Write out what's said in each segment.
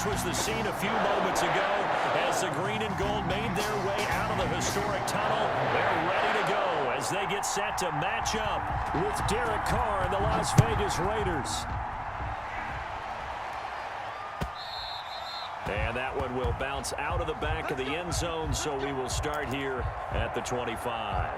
this was the scene a few moments ago as the green and gold made their way out of the historic tunnel. They're ready to go as they get set to match up with Derek Carr and the Las Vegas Raiders. And that one will bounce out of the back of the end zone, so we will start here at the 25.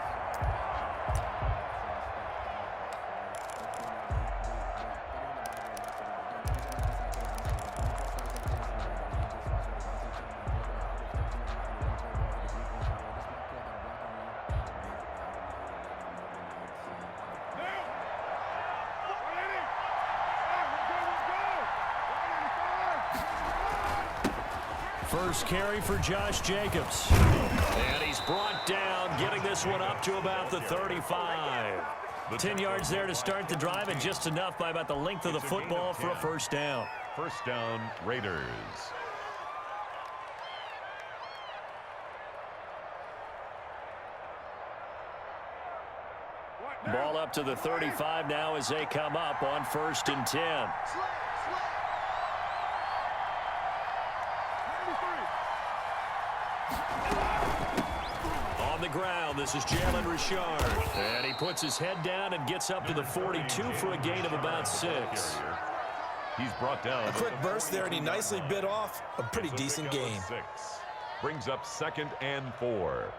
First carry for Josh Jacobs. And he's brought down, getting this one up to about the 35. 10 yards there to start the drive, and just enough by about the length of the football for a first down. First down, Raiders. Ball up to the 35 now as they come up on 1st and 10. On the ground, this is Jalen Richard. And he puts his head down and gets up to the 42 for a gain of about 6. He's brought down. A quick burst there, and he nicely bit off a pretty decent gain. Brings up 2nd and 4.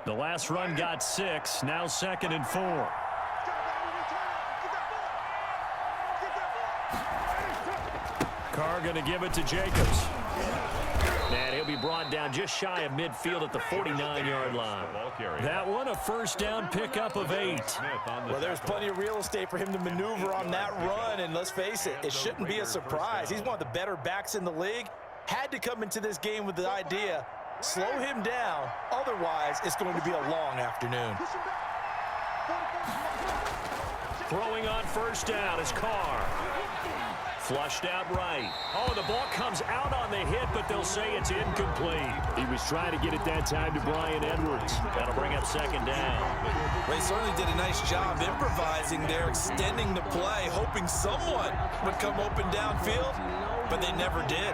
The last run got 6, now 2nd and 4. Carr going to give it to Jacobs. And he'll be brought down just shy of midfield at the 49-yard line. That one, a first down pickup of 8. Well, there's plenty of real estate for him to maneuver on that run, and let's face it, it shouldn't be a surprise. He's one of the better backs in the league. Had to come into this game with the idea, slow him down, otherwise it's going to be a long afternoon. Throwing on first down is Carr. Flushed out right. Oh, the ball comes out on the hit, but they'll say it's incomplete. He was trying to get it that time to Bryan Edwards. That'll bring up 2nd down. Ray certainly did a nice job improvising there, extending the play, hoping someone would come open downfield, but they never did.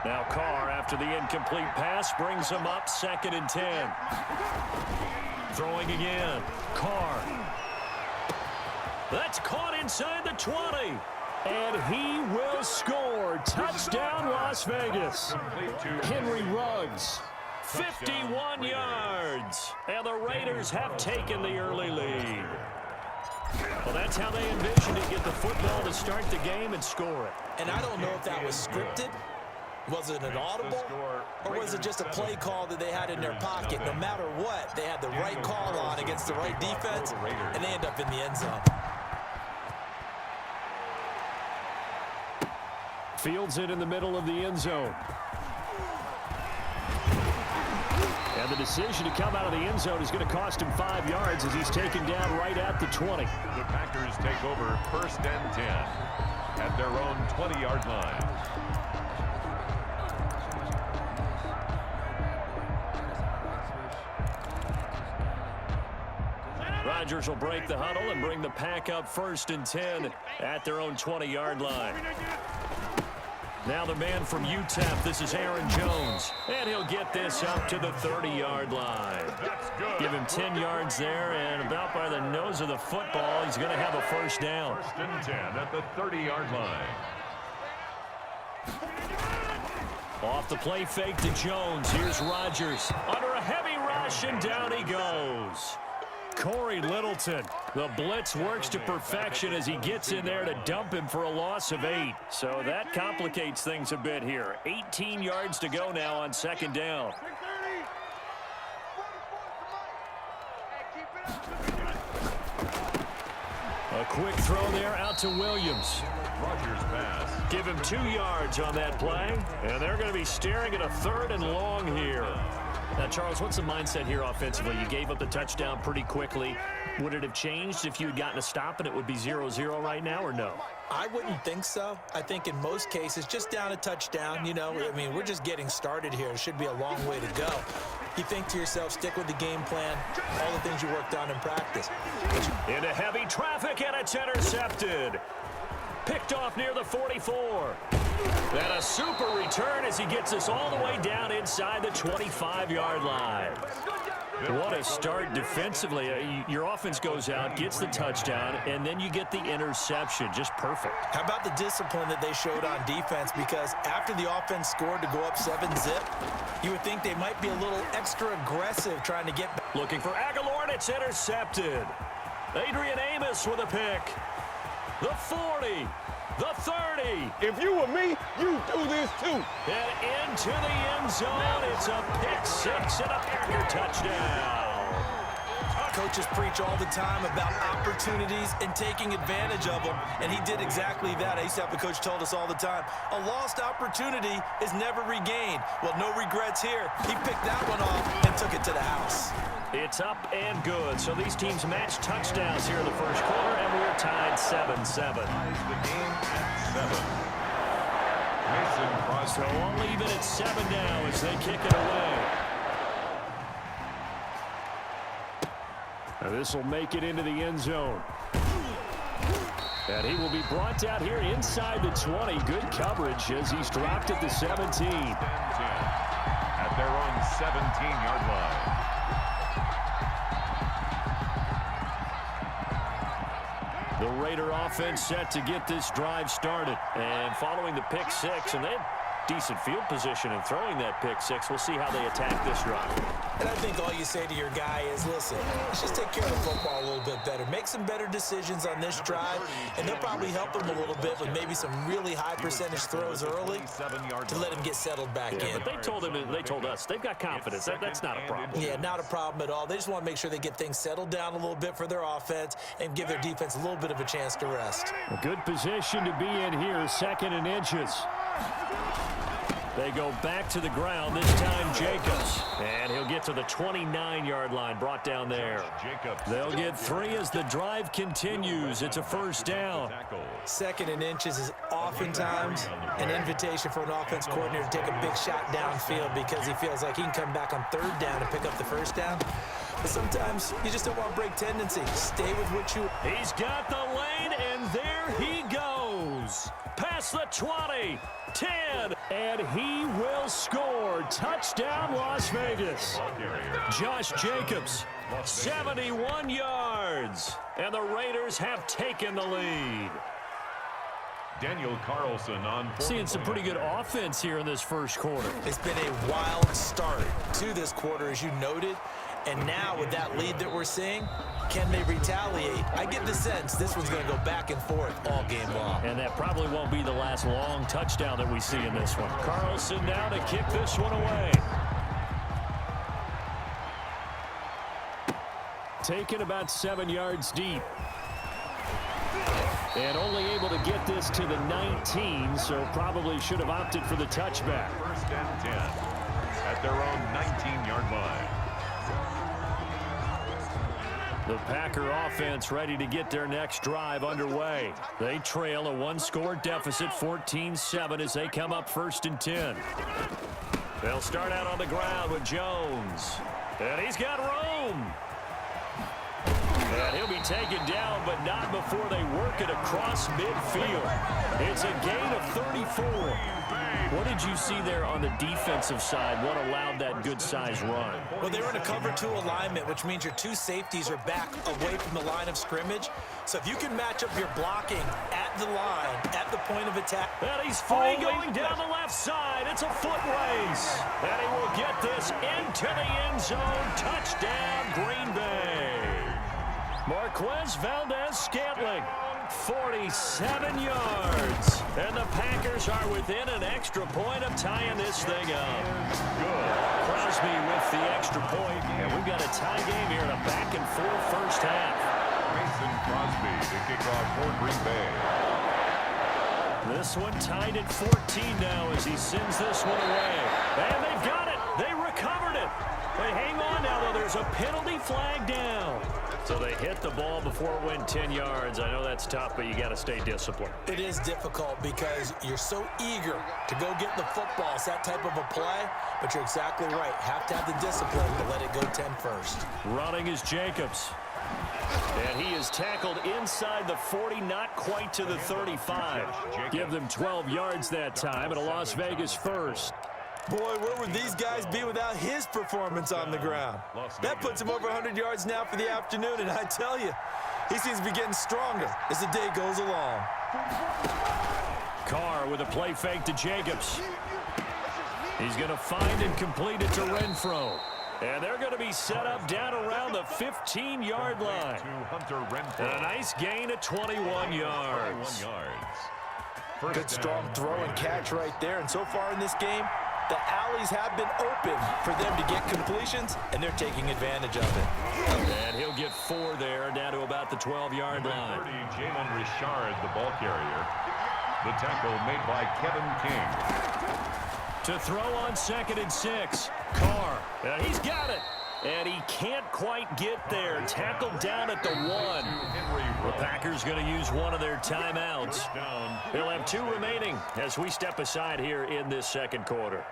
Now Carr, after the incomplete pass, brings him up 2nd and 10. Throwing again. Carr. That's caught inside the 20. And he will score. Touchdown, Las Vegas. Henry Ruggs, 51 yards. And the Raiders have taken the early lead. Well, that's how they envisioned it, get the football to start the game and score it. And I don't know if that was scripted. Was it an audible? Or was it just a play call that they had in their pocket? No matter what, they had the right call on against the right defense, and they end up in the end zone. Fields it in the middle of the end zone. And the decision to come out of the end zone is going to cost him 5 yards as he's taken down right at the 20. The Packers take over 1st and 10 at their own 20-yard line. Rodgers will break the huddle and bring the pack up 1st and 10 at their own 20-yard line. Now the man from UTEP, this is Aaron Jones. And he'll get this up to the 30-yard line. Give him 10 yards there, and about by the nose of the football, he's going to have a first down. 1st and 10 at the 30-yard line. Off the play fake to Jones. Here's Rodgers under a heavy rush, and down he goes. Corey Littleton. The blitz works to perfection as he gets in there to dump him for a loss of 8. So that complicates things a bit here. 18 yards to go now on 2nd down. A quick throw there out to Williams. Rodgers pass. Give him 2 yards on that play, and they're going to be staring at a 3rd and long here. Now, Charles, what's the mindset here offensively? You gave up the touchdown pretty quickly. Would it have changed if you had gotten a stop and it would be 0-0 right now, or no? I wouldn't think so. I think in most cases, just down a touchdown, you know, I mean, we're just getting started here. It should be a long way to go. You think to yourself, stick with the game plan, all the things you worked on in practice. Into heavy traffic, and it's intercepted. Picked off near the 44. And a super return as he gets us all the way down inside the 25-yard line. What a start defensively. Your offense goes out, gets the touchdown, and then you get the interception. Just perfect. How about the discipline that they showed on defense? Because after the offense scored to go up 7-zip, you would think they might be a little extra aggressive trying to get back. Looking for Aguilar, and it's intercepted. Adrian Amos with a pick. The 40. The 30. If you were me, you do this too. And into the end zone. It's a pick six and a Packer touchdown. Coaches preach all the time about opportunities and taking advantage of them, and he did exactly that. I used to have the coach told us all the time, a lost opportunity is never regained. Well, no regrets here. He picked that one off and took it to the house. It's up and good. So these teams match touchdowns here in the first quarter, and we're tied 7-7. The game at 7. Mason Crosby. So only even at 7 now as they kick it away. Now this will make it into the end zone. And he will be brought down here inside the 20. Good coverage as he's dropped at the 17. At their own 17-yard line. The Raider offense set to get this drive started. And following the pick six, and they had decent field position in throwing that pick six. We'll see how they attack this drive. And I think all you say to your guy is, listen, let's just take care of the football a little bit better. Make some better decisions on this drive, and they'll probably help him a little bit with maybe some really high percentage throws early to let him get settled back in. But they told us they've got confidence. That's not a problem. Yeah, not a problem at all. They just want to make sure they get things settled down a little bit for their offense and give their defense a little bit of a chance to rest. A good position to be in here, 2nd and inches. They go back to the ground, this time Jacobs. And he'll get to the 29-yard line, brought down there. They'll get 3 as the drive continues. It's a first down. 2nd and inches is oftentimes an invitation for an offense coordinator to take a big shot downfield because he feels like he can come back on 3rd down and pick up the first down. But sometimes you just don't want to break tendency. Stay with what you... He's got the lane, and there he goes. Past the 20, 10, and he will score. Touchdown, Las Vegas. Josh Jacobs, 71 yards. And the Raiders have taken the lead. Daniel Carlson on. Seeing some pretty good offense here in this first quarter. It's been a wild start to this quarter, as you noted. And now with that lead that we're seeing, can they retaliate? I get the sense this one's going to go back and forth all game long. And that probably won't be the last long touchdown that we see in this one. Carlson now to kick this one away. Taken about 7 yards deep. And only able to get this to the 19, so probably should have opted for the touchback. 1st and 10 at their own 19-yard line. The Packer offense ready to get their next drive underway. They trail a 1-score deficit, 14-7, as they come up 1st and 10. They'll start out on the ground with Jones. And he's got room. And he'll be taken down, but not before they work it across midfield. It's a gain of 34. What did you see there on the defensive side? What allowed that good-sized run? Well, they were in a cover 2 alignment, which means your 2 safeties are back away from the line of scrimmage. So if you can match up your blocking at the line, at the point of attack. And he's free going down the left side. It's a foot race. And he will get this into the end zone. Touchdown, Green Bay. Marquez Valdez-Scantling, 47 yards. And the Packers are within an extra point of tying this thing up. Good. Crosby with the extra point. And we've got a tie game here in a back-and-forth first half. Mason Crosby to kick off for Green Bay. This one tied at 14 now as he sends this one away. And they've got it. They recovered it. They hang on now, though. There's a penalty flag down. So they hit the ball before it went 10 yards. I know that's tough, but you got to stay disciplined. It is difficult because you're so eager to go get the football. It's that type of a play, but you're exactly right. Have to have the discipline to let it go 10 first. Running is Jacobs. And he is tackled inside the 40, not quite to the 35. Give them 12 yards that time, and a Las Vegas first. Boy, where would these guys be without his performance on the ground? That puts him over 100 yards now for the afternoon, and I tell you, he seems to be getting stronger as the day goes along. Carr with a play fake to Jacobs. He's going to find and complete it to Renfro. And they're going to be set up down around the 15-yard line. And a nice gain of 21 yards. Good strong throw and catch right there, and so far in this game, the alleys have been open for them to get completions, and they're taking advantage of it. And he'll get 4 there, down to about the 12-yard line. 30, Jalen Richard, the ball carrier. The tackle made by Kevin King. To throw on 2nd and 6. Carr. He's got it. And he can't quite get there. Tackled down at the 1. The Packers going to use one of their timeouts. They'll have 2 remaining as we step aside here in this second quarter.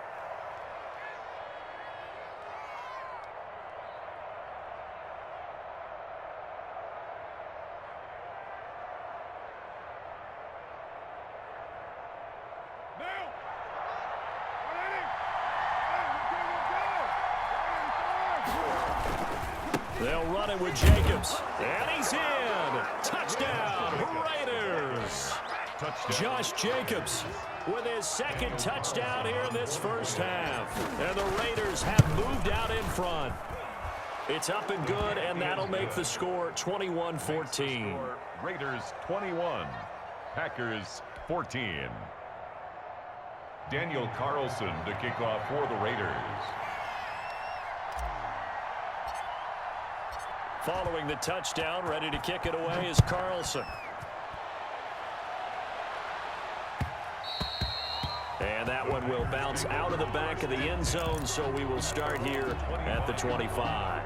They'll run it with Jacobs. And he's in. Touchdown, Raiders. Josh Jacobs with his 2nd touchdown here in this first half. And the Raiders have moved out in front. It's up and good, and that'll make the score 21-14. Raiders 21, Packers 14. Daniel Carlson to kick off for the Raiders. Following the touchdown, ready to kick it away is Carlson. And that one will bounce out of the back of the end zone, so we will start here at the 25.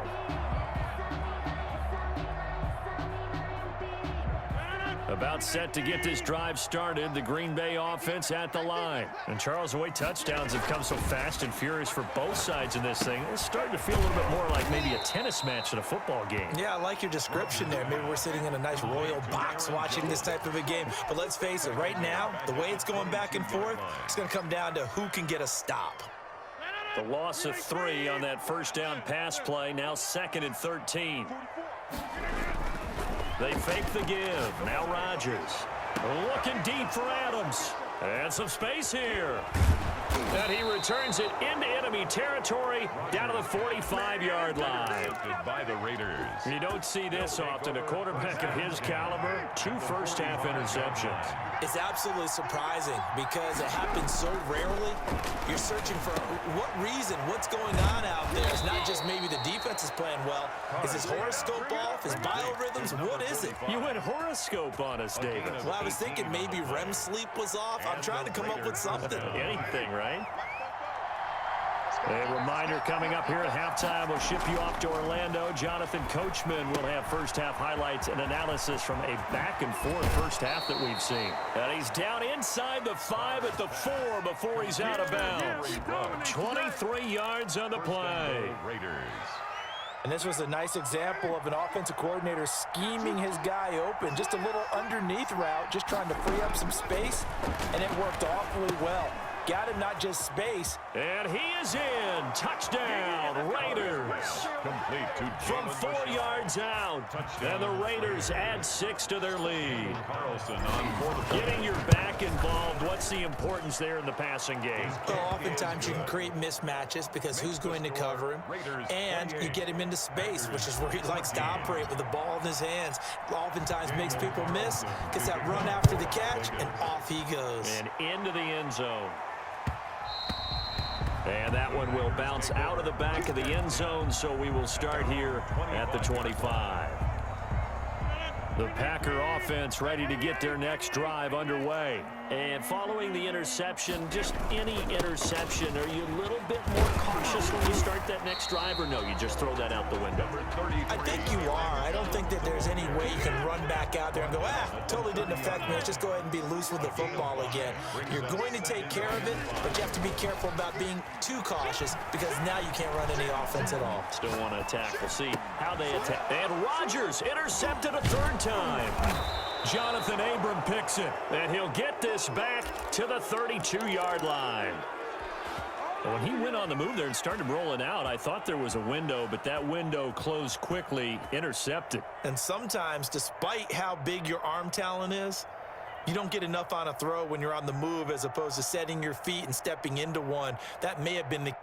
About set to get this drive started, the Green Bay offense at the line. And Charles, the way touchdowns have come so fast and furious for both sides in this thing, it's starting to feel a little bit more like maybe a tennis match than a football game. Yeah, I like your description there. Maybe we're sitting in a nice royal box watching this type of a game. But let's face it, right now, the way it's going back and forth, it's going to come down to who can get a stop. The loss of 3 on that first down pass play, now 2nd and 13. They fake the give. Now Rodgers. Looking deep for Adams. And some space here. And he returns it into enemy territory down to the 45-yard line. By the Raiders. You don't see this often. A quarterback of his caliber, 2 first-half interceptions. It's absolutely surprising because it happens so rarely. You're searching for what reason, what's going on out there. It's not just maybe the defense is playing well. Is his horoscope off? His biorhythms? What is it? You went horoscope on us, David. Well, I was thinking maybe REM sleep was off. I'm trying to come up with something. Anything, right? A reminder coming up here at halftime, we'll ship you off to Orlando. Jonathan Coachman will have first-half highlights and analysis from a back-and-forth first half that we've seen. And he's down inside the 5 at the 4 before he's out of bounds. 23 yards on the play. And this was a nice example of an offensive coordinator scheming his guy open. Just a little underneath route, just trying to free up some space, and it worked awfully well. Got him not just space. And he is in. Touchdown, Raiders. Complete to from 4 yards out. And the Raiders add 6 to their lead. Carlson on for the Getting your back involved, what's the importance there in the passing game? Well, oftentimes you can create mismatches because who's going to cover him? And you get him into space, which is where he likes to operate with the ball in his hands. Oftentimes makes people miss, gets that run after the catch, and off he goes. And into the end zone. And that one will bounce out of the back of the end zone, so we will start here at the 25. The Packer offense ready to get their next drive underway. And following the interception, just any interception, are you a little bit more cautious when you start that next drive, or no, you just throw that out the window? I think you are. I don't think that there's any way you can run back out there and go, totally didn't affect me. Let's just go ahead and be loose with the football again. You're going to take care of it, but you have to be careful about being too cautious because now you can't run any offense at all. Still want to attack. We'll see how they attack. And Rodgers intercepted a third time. Jonathan Abram picks it, and he'll get this back to the 32-yard line. When he went on the move there and started rolling out, I thought there was a window, but that window closed quickly, intercepted. And sometimes, despite how big your arm talent is, you don't get enough on a throw when you're on the move as opposed to setting your feet and stepping into one. That may have been the